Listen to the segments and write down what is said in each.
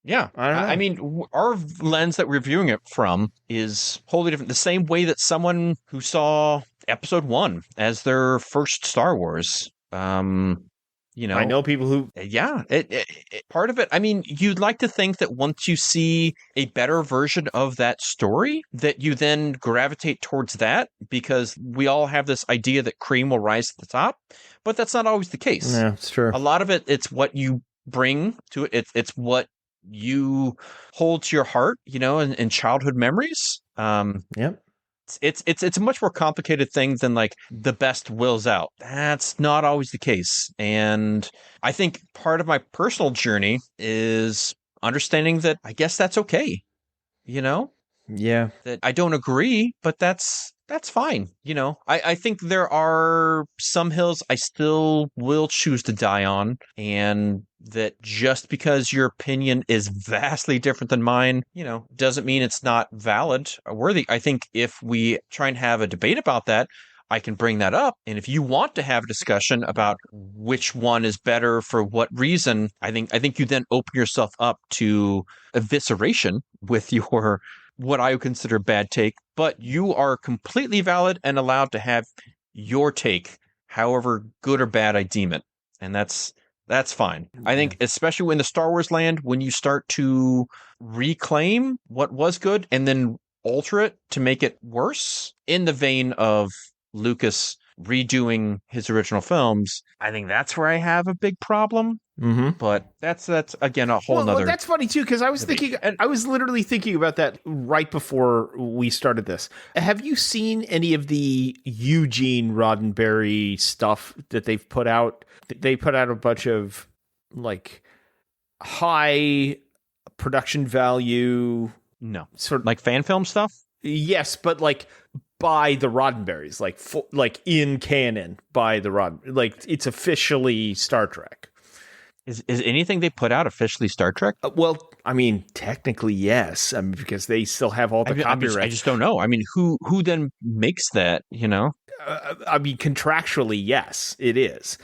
Yeah. I don't know. I mean, our lens that we're viewing it from is wholly different. The same way that someone who saw episode one as their first Star Wars, you I know, know people who yeah, part of it. I mean, you'd like to think that once you see a better version of that story, that you then gravitate towards that because we all have this idea that cream will rise to the top, but that's not always the case. yeah, it's true. A lot of it, it's what you bring to it. It's what you hold to your heart, in childhood memories. Yep. It's a much more complicated thing than like the best wills out. That's not always the case. And I think part of my personal journey is understanding that I guess that's okay, you know? Yeah. That I don't agree, but that's fine. I think there are some hills I still will choose to die on, and that just because your opinion is vastly different than mine, doesn't mean it's not valid or worthy. I think if we try and have a debate about that, I can bring that up. And if you want to have a discussion about which one is better for what reason, I think you then open yourself up to evisceration with your what I would consider bad take, but you are completely valid and allowed to have your take, however good or bad I deem it. And that's fine. I think especially in the Star Wars land, when you start to reclaim what was good and then alter it to make it worse, in the vein of Lucas redoing his original films, I think that's where I have a big problem. Mm-hmm. But that's again a whole nother. Well, that's funny too, because I was debate. thinking, I was literally thinking about that right before we started this. Have you seen any of the Eugene Roddenberry stuff that they've put out? They put out a bunch of like high production value, No, sort of like fan film stuff. yes, but like by the Roddenberrys, like in canon by the like it's officially Star Trek. Is anything they put out officially Star Trek? Well, I mean, technically, yes. I mean, because they still have all the copyright. I just don't know. I mean, who then makes that? I mean, contractually, yes, it is.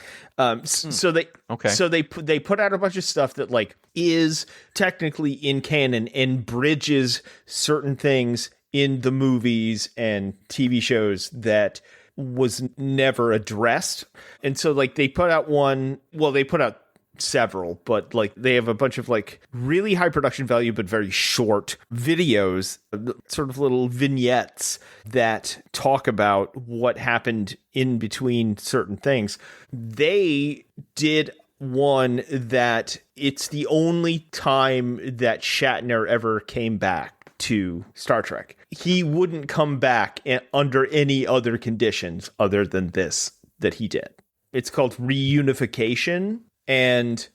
So they Okay. So they put out a bunch of stuff that like is technically in canon and bridges certain things in the movies and TV shows that was never addressed. And so like they put out one. Well, they put out several, but like they have a bunch of like really high production value but very short videos, sort of little vignettes that talk about what happened in between certain things. They did one that it's the only time that Shatner ever came back to Star Trek. He wouldn't come back under any other conditions other than this that he did. It's called Reunification. And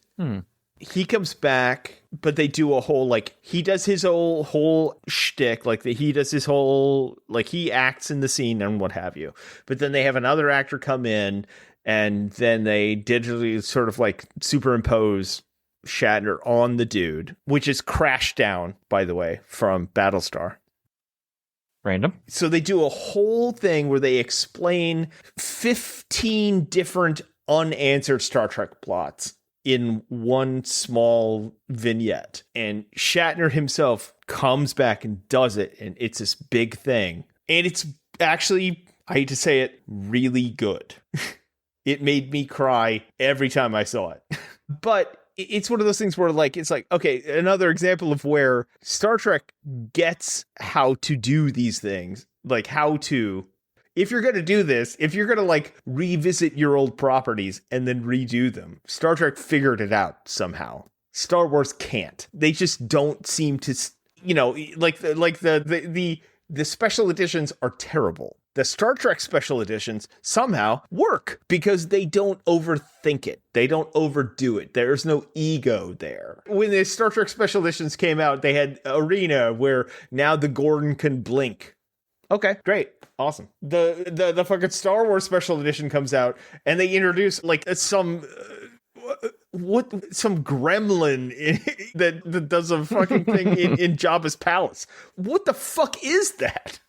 he comes back, but they do a whole, like, he does his whole shtick, like, he does his whole, like, he acts in the scene and what have you. But then they have another actor come in, and then they digitally sort of, like, superimpose Shatner on the dude, which is Crash Down, by the way, from Battlestar. Random. So they do a whole thing where they explain 15 different unanswered Star Trek plots in one small vignette. And Shatner himself comes back and does it, and it's this big thing. And it's actually, I hate to say it, really good. It made me cry every time I saw it. But it's one of those things where like, it's like, okay, another example of where Star Trek gets how to do these things, like how to, if you're going to do this, if you're going to like revisit your old properties and then redo them, Star Trek figured it out somehow. Star Wars can't. They just don't seem to, like the special editions are terrible. The Star Trek special editions somehow work because they don't overthink it. They don't overdo it. There's no ego there. When the Star Trek special editions came out, they had Arena where now the Gordon can blink. Okay, great. Awesome. The fucking Star Wars special edition comes out and they introduce like some gremlin that does a fucking thing in Jabba's palace. What the fuck is that?